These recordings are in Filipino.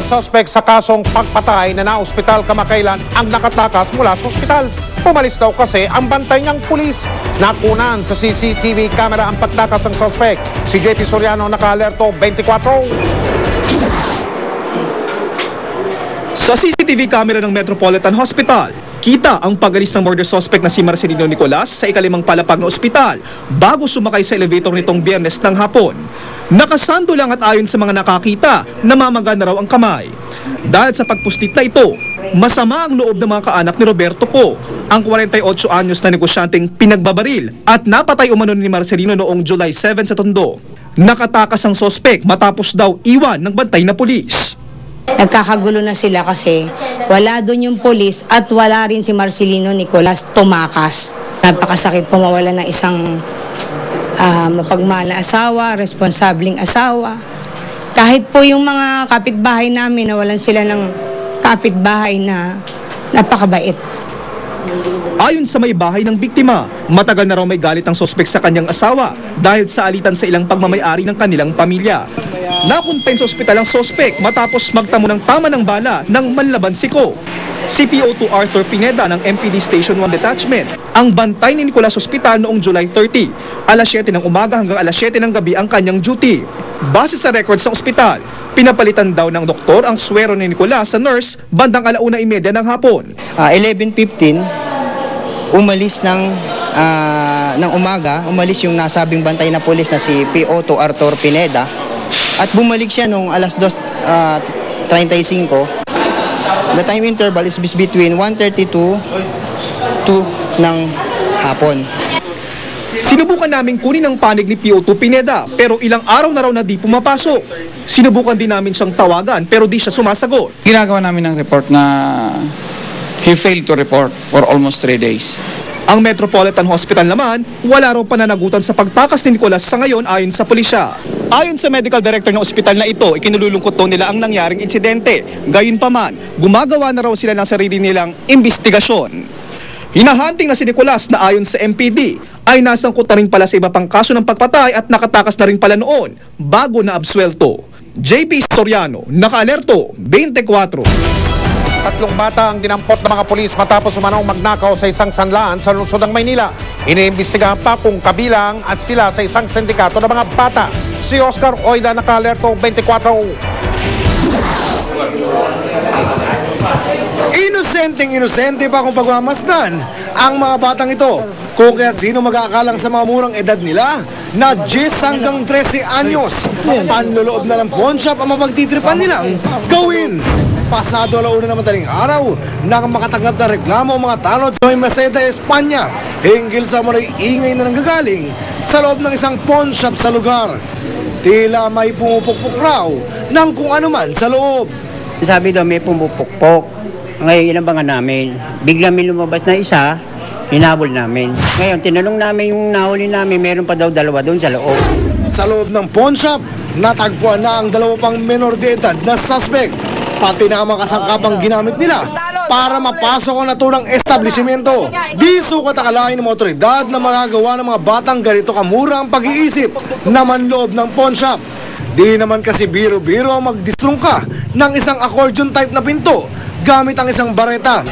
suspect sa kasong pagpatay na na-ospital kamakailan ang nakatakas mula sa ospital. Pumalis daw kasi ang bantay niyang pulis. Nakunan sa CCTV camera ang pagtakas ng suspect. Si JP Soriano, naka-alerto 24. Sa CCTV camera ng Metropolitan Hospital, kita ang pag-alis ng murder suspect na si Marcelino Nicolas sa ikalimang palapag na ospital bago sumakay sa elevator nitong Biyernes ng hapon. Nakasando lang at ayon sa mga nakakita, namamaga na raw ang kamay. Dahil sa pagpustit na ito, masama ang loob ng mga kaanak ni Roberto Co, ang 48 anyos na negosyanteng pinagbabaril at napatay umano ni Marcelino noong July 7 sa Tondo. Nakatakas ang suspect matapos daw iwan ng bantay na pulis. Nagkakagulo na sila kasi wala doon yung polis at wala rin si Marcelino Nicolas tumakas. Napakasakit po mawala ng isang mapagmahal na asawa, responsabling asawa. Kahit po yung mga kapitbahay namin, nawalan sila ng kapitbahay na napakabait. Ayon sa may bahay ng biktima, matagal na raw may galit ang suspect sa kanyang asawa dahil sa alitan sa ilang pagmamayari ng kanilang pamilya. Nakuntain sa ospital ang suspect matapos magtamo ng tama ng bala ng manlaban si Co. Si PO2 Arthur Pineda ng MPD Station 1 Detachment ang bantay ni Nicolas Hospital noong July 30. Alas 7 ng umaga hanggang alas 7 ng gabi ang kanyang duty. Base sa records ng ospital, pinapalitan daw ng doktor ang swero ni Nicolas sa nurse bandang 1:30 ng hapon. 11:15, umalis ng umaga, umalis yung nasabing bantay na pulis na si PO2 Arthur Pineda at bumalik siya nung alas 2:35. The time interval is between 1:32 to ng hapon. Sinubukan naming kunin ang panig ni PO2 Pineda pero ilang araw na raw na di pumapasok. Sinubukan din namin siyang tawagan pero di siya sumasagot. Ginagawa namin ng report na he failed to report for almost 3 days. Ang Metropolitan Hospital naman, wala raw pananagutan sa pagtakas ni Nicolas sa ngayon ayon sa pulisya. Ayon sa medical director ng ospital na ito, ikinululungkot daw nila ang nangyaring insidente. Gayunpaman, gumagawa na raw sila ng sarili nilang investigasyon. Hinahunting na si Nicolas na ayon sa MPD ay nasangkot na rin pala sa iba pang kaso ng pagpatay at nakatakas na rin pala noon bago na absuelto. JP Soriano, naka-alerto 24. Tatlong bata ang dinampot ng mga pulis matapos umanong magnakaw sa isang sanlaan sa lungsod ng Maynila. Iniimbestigahan pa kung kabilang at sila sa isang sindikato ng mga bata. Si Oscar Oida, naka-alerto 24. Inosente pa kung pagmamasdan ang mga batang ito. Kung kaya't sino mag-aakalang sa mga murang edad nila na 10 hanggang 13 anyos, panloloob na ng pawn shop ang mapagtitripan nilang gawin. Pasado alauna na madaling araw nang makatanggap na reklamo ang mga tanod sa may Meseta, Espanya hinggil sa mga ingay na nanggagaling sa loob ng isang pawn shop sa lugar. Tila may pumupukpok raw ng kung ano man sa loob. Sabi daw may pumupukpok. Ngayon inabangan namin. Bigla may lumabas na isa, hinabol namin. Ngayon tinanong namin yung nahuli namin, meron pa daw dalawa doon sa loob. Sa loob ng pawn shop, natagpuan na ang dalawa pang menor de edad na suspect. Pati na ang mga kasangkapang ginamit nila para mapasok ang naturang establishmento. Di sukat akalain ng mga otoridad na magagawa ng mga batang ganito kamura ang pag-iisip na manloob ng pawn shop. Di naman kasi biro-biro ang magdistrungka ng isang accordion type na pinto gamit ang isang bareta.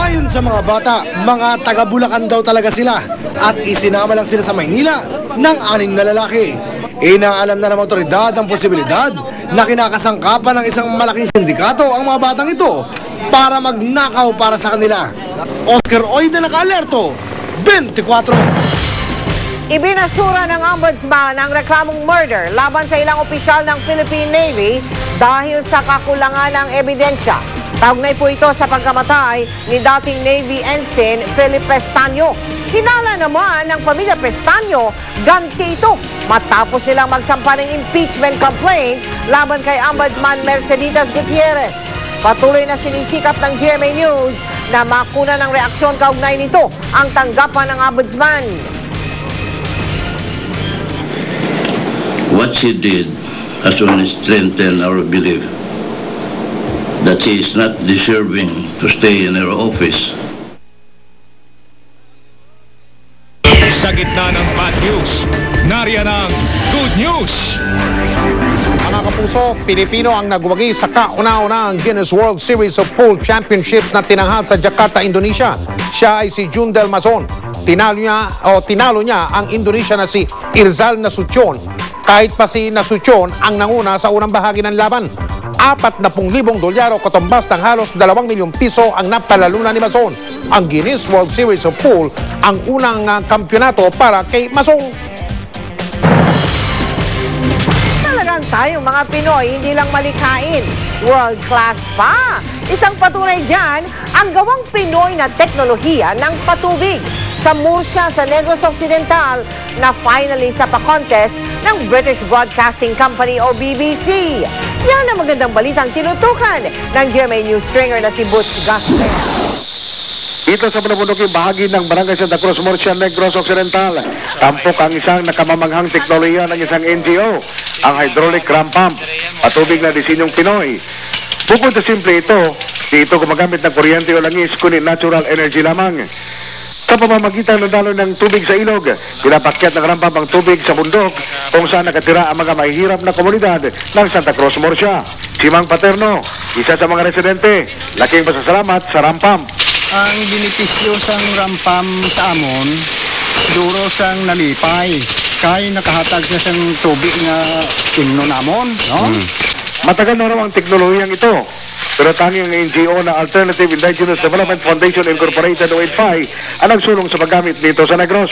Ayon sa mga bata, mga taga-Bulacan daw talaga sila at isinama lang sila sa Maynila ng 6 na lalaki. Inaalam na ng otoridad ang posibilidad na kinakasangkapan ng isang malaking sindikato ang mga batang ito para magnakaw para sa kanila. Oscar Oida, naka-alerto 24. Ibinasura ng Ombudsman ang reklamong murder laban sa ilang opisyal ng Philippine Navy dahil sa kakulangan ng ebidensya. Kaugnay po ito sa pagkamatay ni dating Navy Ensign Philip Pestaño. Hinala naman ng pamilya Pestaño, ganti ito matapos silang magsampa ng impeachment complaint laban kay Ombudsman Merceditas Gutierrez. Patuloy na sinisikap ng GMA News na makuna ng reaksyon kaugnay nito ang tanggapan ng Ombudsman. What she did has only strengthened our belief that she is not deserving to stay in her office. Sa gitna ng bad news, nariyan ang good news. Mga kapuso, Pilipino ang nagwagi sa kauna-unahang Guinness World Series of Pool Championship na tinanghal sa Jakarta, Indonesia. Siya ay si Jundel Mazon. Tinalo niya ang Indonesia na si Irzal Nasution. Kahit pa si Nasution ang nanguna sa unang bahagi ng laban. 40,000 dolyar o katumbas ng halos 2 milyong piso ang napalalunan ni Mazon. Ang Guinness World Series of Pool ang unang kampyonato para kay Mazon. Talagang tayong mga Pinoy hindi lang malikhain, world class pa. Isang patunay dyan, ang gawang Pinoy na teknolohiya ng patubig sa Murcia sa Negros Occidental na finalist sa pa-contest ng British Broadcasting Company o BBC. Yan ang magandang balitang tinutukan ng GMA News stringer na si Butch Gasper. Dito sa manumunduking bahagi ng Barangay Santa Cruz, Murcia, Negros Occidental, tampok ang isang nakamamanghang teknolohiya ng isang NGO, ang hydraulic ram pump, patubig na disinyong Pinoy. Bukod sa simple ito, dito gumagamit ng kuryente o langis, kunin natural energy lamang. Sa pamamagitan ng daloy ng tubig sa ilog, pinapakyat ng ram pump ang tubig sa bundok kung saan nakatira ang mga mahihirap na komunidad ng Santa Cruz, Murcia. Si Mang Paterno, isa sa mga residente, laking pasasalamat sa ram pump. Ang benepisyo sang rampam sa amon, duro sang nalipay. Kaya nakahatag na sang tubig nga imno namon, no? Matagal na raw ang teknolohiyang ito. Pero tanging ang NGO na Alternative Indigenous Development Foundation Incorporated o IDFI ang nagsulong sa paggamit nito sa Negros.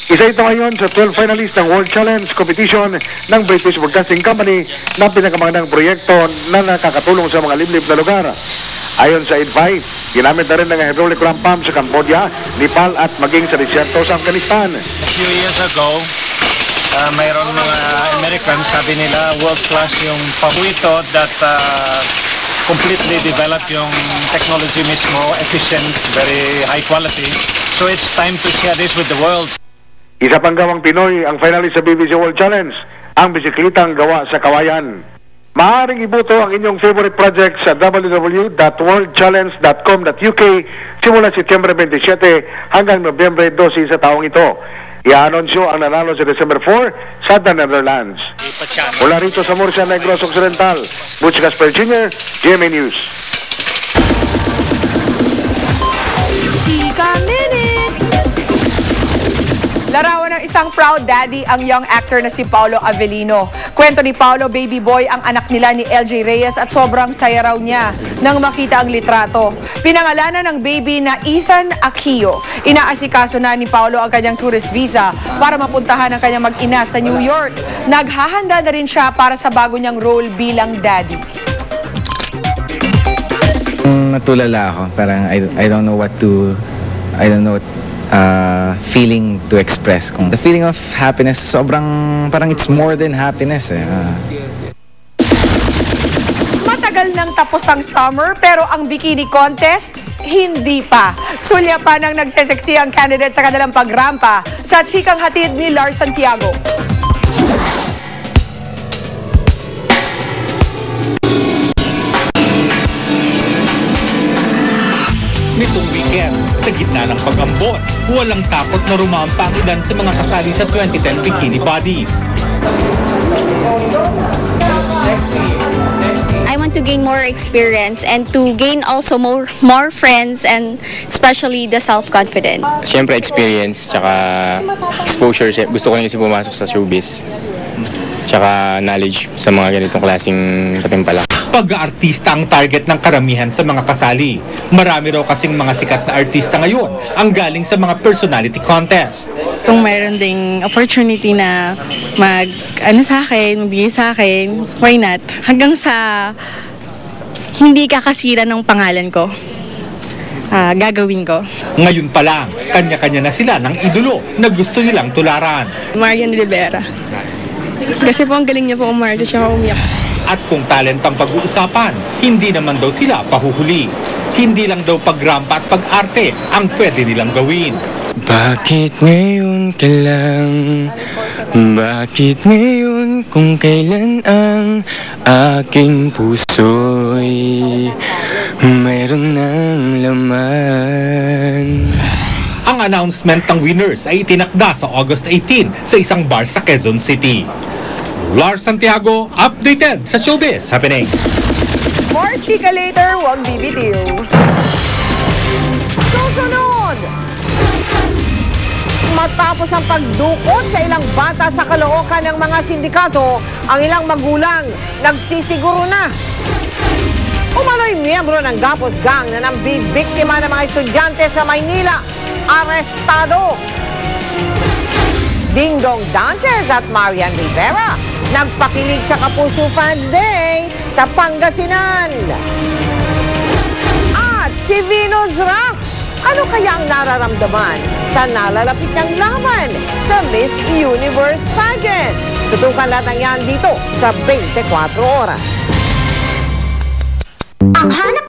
Isa ito ngayon sa 12 finalists ng World Challenge Competition ng British Broadcasting Company na pinakamagandang proyekto na nakakatulong sa mga liblib na lugar. Ayon sa IDFI, ginamit na rin ng hydraulic ram pump sa Cambodia, Nepal at maging sa disyerto sa Afghanistan. A few years ago, mayroon mga Americans, sabi nila world-class yung pabuito that completely developed yung technology mismo, efficient, very high quality. So it's time to share this with the world. Isa pang gawang Pinoy ang finalist sa BBC World Challenge, ang bisiklitang gawa sa kawayan. Maaaring iboto ang inyong favorite project sa www.worldchallenge.com.uk simula Setyembre 27 hanggang Nobyembre 12 sa taong ito. I-anunsyo ang nanalo sa December 4 sa The Netherlands. Mula rito sa Murcia, Negros Occidental, Butch Gasper Jr., GMA News. Chika Minute! Larawan ng isang proud daddy ang young actor na si Paolo Avellino. Kwento ni Paolo, baby boy ang anak nila ni LJ Reyes at sobrang saya raw niya nang makita ang litrato. Pinangalanan ng baby na Ethan Aquio. Inaasikaso na ni Paolo ang kanyang tourist visa para mapuntahan ang kanyang mag-ina sa New York. Naghahanda na rin siya para sa bago niyang role bilang daddy. Natulala ako. Parang I don't know what to... I don't know feeling to express. The feeling of happiness, sobrang, parang it's more than happiness eh. Matagal nang tapos ang summer pero ang bikini contests, hindi pa. Sulya pa nang nagseseksi ang candidates sa kanilang pagrampa sa chikang hatid ni Lars Santiago. Nitong weekend, sa gitna ng pag-ambon, walang takot na rumampa ang ilan sa mga kasali sa 2010 Bikini Bodies. I want to gain more experience and to gain also more friends and especially the self-confidence. Siyempre experience, tsaka exposure. Gusto ko rin kasi pumasok sa showbiz. Tsaka knowledge sa mga ganitong klaseng patimpala. Pag-aartista ang target ng karamihan sa mga kasali. Marami raw kasing mga sikat na artista ngayon ang galing sa mga personality contest. Kung mayroon ding opportunity na magbigay sa akin, why not? Hanggang sa hindi kakasira ng pangalan ko, gagawin ko. Ngayon pa lang, kanya-kanya na sila ng idolo na gusto nilang tularan. Marian Rivera. Kasi po ang galing niya po umarte siya umiyak. At kung talent ang pag-uusapan, hindi naman daw sila pahuhuli. Hindi lang daw pagrampa at pag-arte ang pwede nilang gawin. Bakit ngayon ka lang? Bakit ngayon kung kailan ang aking puso'y mayroon ng laman? Ang announcement ng winners ay itinakda sa August 18 sa isang bar sa Quezon City. Lars Santiago, updated sa Showbiz Happening. More chika later, wag bibitiw. Susunod! Matapos ang pagdukot sa ilang bata sa Caloocan ng mga sindikato, ang ilang magulang nagsisiguro na. Umano'y miyembro ng Gapos Gang na nambibiktima ng mga estudyante sa Maynila, arestado. Dingdong Dantes at Marian Rivera nagpakilig sa Kapuso Fans Day sa Pangasinan. At si Venus Ra, ano kaya ang nararamdaman sa nalalapit ng laban sa Miss Universe pageant? Tutukan lahat ng yan dito sa 24 oras. Ang hanap